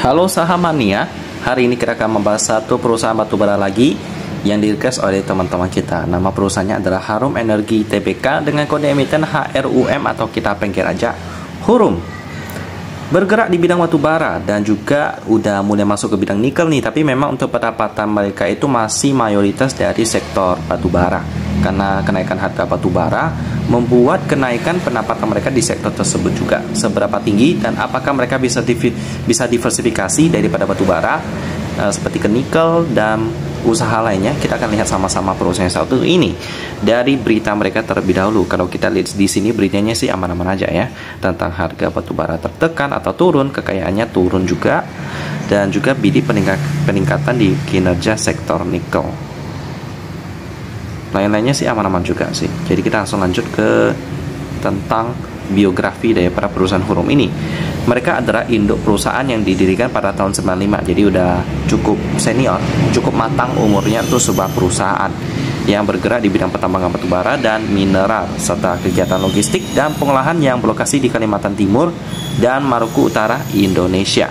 Halo saham mania, hari ini kita akan membahas satu perusahaan batubara lagi yang di-request oleh teman-teman kita. Nama perusahaannya adalah Harum Energi Tbk dengan kode emiten HRUM atau kita panggil aja Hurum. Bergerak di bidang batubara dan juga udah mulai masuk ke bidang nikel nih, tapi memang untuk pendapatan mereka itu masih mayoritas dari sektor batubara. Karena kenaikan harga batubara membuat kenaikan pendapatan mereka di sektor tersebut juga. Seberapa tinggi dan apakah mereka bisa diversifikasi daripada batubara seperti ke nikel dan usaha lainnya, kita akan lihat sama-sama perusahaan satu ini dari berita mereka terlebih dahulu. Kalau kita lihat di sini beritanya sih aman-aman aja ya, tentang harga batubara tertekan atau turun, kekayaannya turun juga, dan juga bidik peningkatan di kinerja sektor nikel. Lain-lainnya sih aman-aman juga sih. Jadi kita langsung lanjut ke tentang biografi dari para perusahaan Hurum ini. Mereka adalah induk perusahaan yang didirikan pada tahun 95. Jadi udah cukup senior, cukup matang umurnya untuk sebuah perusahaan yang bergerak di bidang pertambangan batubara dan mineral serta kegiatan logistik dan pengolahan yang berlokasi di Kalimantan Timur dan Maluku Utara, Indonesia.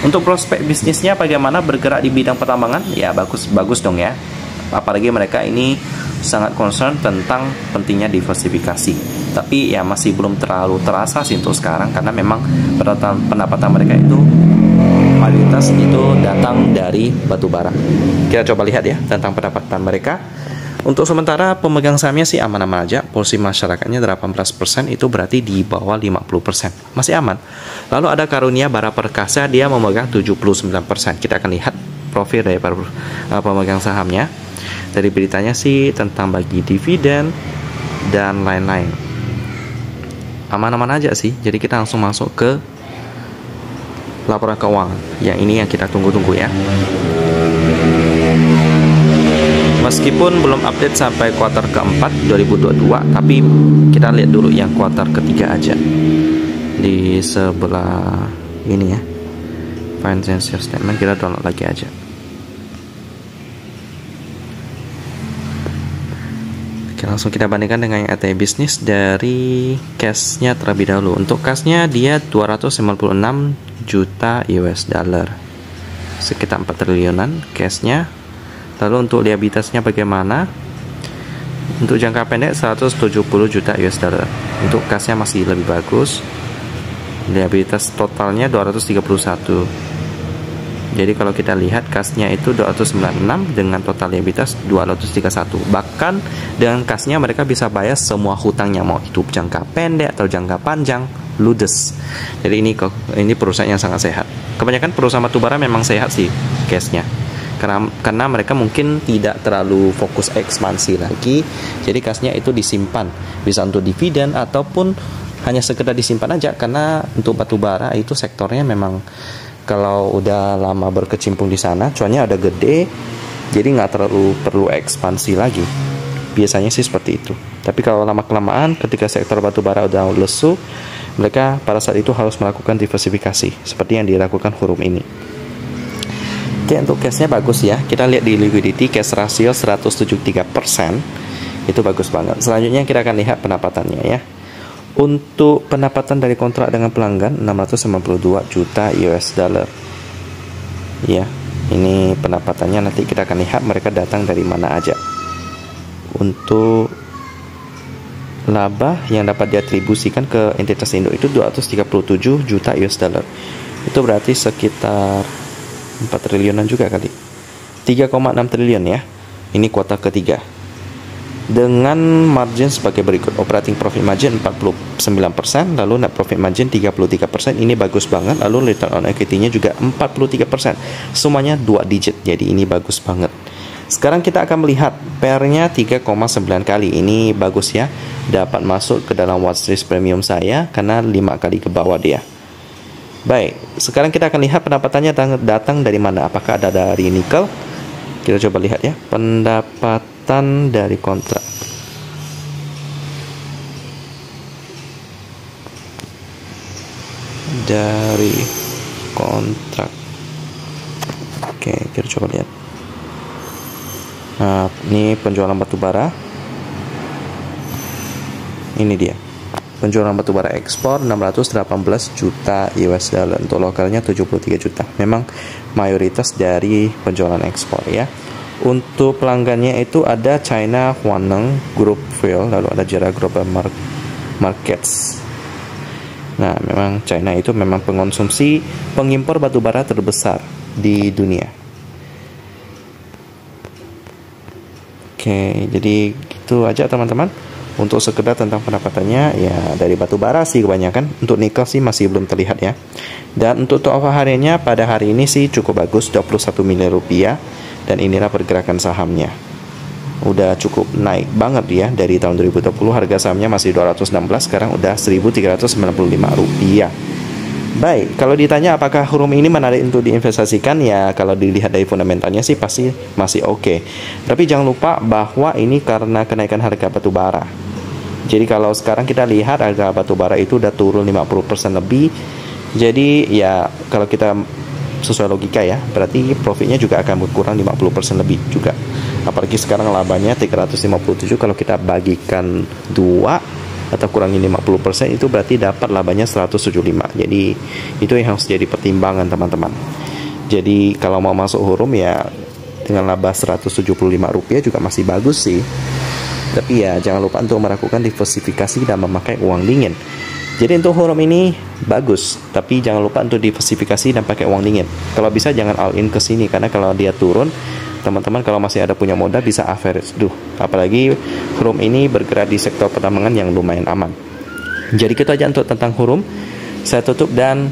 Untuk prospek bisnisnya bagaimana bergerak di bidang pertambangan? Ya bagus dong ya. Apalagi mereka ini sangat concern tentang pentingnya diversifikasi. Tapi ya masih belum terlalu terasa sih untuk sekarang, karena memang pendapatan mereka itu mayoritas itu datang dari batubara. Kita coba lihat ya tentang pendapatan mereka. Untuk sementara pemegang sahamnya sih aman-aman aja. Porsi masyarakatnya 18%, itu berarti di bawah 50%. Masih aman. Lalu ada Karunia Bara Perkasa, dia memegang 79%. Kita akan lihat profil dari pemegang sahamnya. Dari beritanya sih tentang bagi dividen dan lain-lain. Aman-aman aja sih. Jadi kita langsung masuk ke laporan keuangan. Yang ini yang kita tunggu-tunggu ya. Meskipun belum update sampai kuartal keempat 2022, tapi kita lihat dulu yang kuartal ketiga aja. Di sebelah ini ya, financial statement, kita download lagi aja. Oke, langsung kita bandingkan dengan yang ATE bisnis dari cashnya terlebih dahulu. Untuk cashnya dia 256 juta US dollar, sekitar 4 triliunan cashnya. Lalu untuk liabilitasnya bagaimana? Untuk jangka pendek 170 juta US dollar. Untuk cashnya masih lebih bagus. Liabilitas totalnya 231. Jadi kalau kita lihat kasnya itu 296 dengan total liabilitas 231. Bahkan dengan kasnya mereka bisa bayar semua hutangnya, mau itu jangka pendek atau jangka panjang, ludes. Jadi ini perusahaan yang sangat sehat. Kebanyakan perusahaan batubara memang sehat sih cashnya. Karena mereka mungkin tidak terlalu fokus ekspansi lagi. Jadi kasnya itu disimpan, bisa untuk dividen ataupun hanya sekedar disimpan aja, karena untuk batubara itu sektornya memang kalau udah lama berkecimpung di sana, cuannya ada gede, jadi nggak terlalu perlu ekspansi lagi. Biasanya sih seperti itu. Tapi kalau lama-kelamaan, ketika sektor batubara udah lesu, mereka pada saat itu harus melakukan diversifikasi, seperti yang dilakukan Hurum ini. Oke, untuk cashnya bagus ya. Kita lihat di liquidity, cash ratio 173%, itu bagus banget. Selanjutnya kita akan lihat pendapatannya ya. Untuk pendapatan dari kontrak dengan pelanggan 692 juta US dollar. Ya, ini pendapatannya, nanti kita akan lihat mereka datang dari mana aja. Untuk laba yang dapat diatribusikan ke entitas induk itu 237 juta US dollar. Itu berarti sekitar 4 triliunan juga kali. 3,6 triliun ya. Ini kuartal ketiga. Dengan margin sebagai berikut. Operating profit margin 49%, lalu net profit margin 33%. Ini bagus banget. Lalu return on equity-nya juga 43%. Semuanya 2 digit. Jadi ini bagus banget. Sekarang kita akan melihat PER-nya 3,9 kali. Ini bagus ya. Dapat masuk ke dalam watchlist premium saya karena 5 kali ke bawah dia. Baik, sekarang kita akan lihat pendapatannya datang dari mana. Apakah ada dari nikel? Kita coba lihat ya. Pendapatan dari kontrak. Dari kontrak. Oke, kita coba lihat. Nah, ini penjualan batubara. Ini dia. penjualan batubara ekspor 618 juta US dollar, untuk lokalnya 73 juta. Memang mayoritas dari penjualan ekspor ya. Untuk pelanggannya itu ada China Huaneng Group Fuel, lalu ada Jera Global Markets. Nah, memang China itu memang pengonsumsi pengimpor batubara terbesar di dunia. Oke, jadi gitu aja teman-teman. Untuk sekedar tentang pendapatannya ya dari batubara sih kebanyakan. Untuk nikel sih masih belum terlihat ya. Dan untuk TOFA hariannya pada hari ini sih cukup bagus, 21 miliar rupiah. Dan inilah pergerakan sahamnya. Udah cukup naik banget ya, dari tahun 2020 harga sahamnya masih 216, sekarang udah 1.395 rupiah. Baik, kalau ditanya apakah Hurum ini menarik untuk diinvestasikan, ya kalau dilihat dari fundamentalnya sih pasti masih oke. Tapi jangan lupa bahwa ini karena kenaikan harga batu bara. Jadi kalau sekarang kita lihat harga batu bara itu udah turun 50% lebih. Jadi ya kalau kita sesuai logika ya, berarti profitnya juga akan berkurang 50% lebih juga. Apalagi sekarang labanya 357, kalau kita bagikan 2 atau kurangi 50%, itu berarti dapat labanya 175. Jadi itu yang harus jadi pertimbangan teman-teman. Jadi kalau mau masuk Hurum ya dengan laba 175 rupiah juga masih bagus sih. Tapi ya jangan lupa untuk melakukan diversifikasi dan memakai uang dingin. Jadi untuk Hurum ini bagus, tapi jangan lupa untuk diversifikasi dan pakai uang dingin. Kalau bisa jangan all in ke sini, karena kalau dia turun, teman-teman kalau masih ada punya modal bisa average. Apalagi Hurum ini bergerak di sektor pertambangan yang lumayan aman. Jadi itu aja untuk tentang Hurum. Saya tutup dan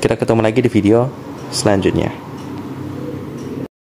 kita ketemu lagi di video selanjutnya.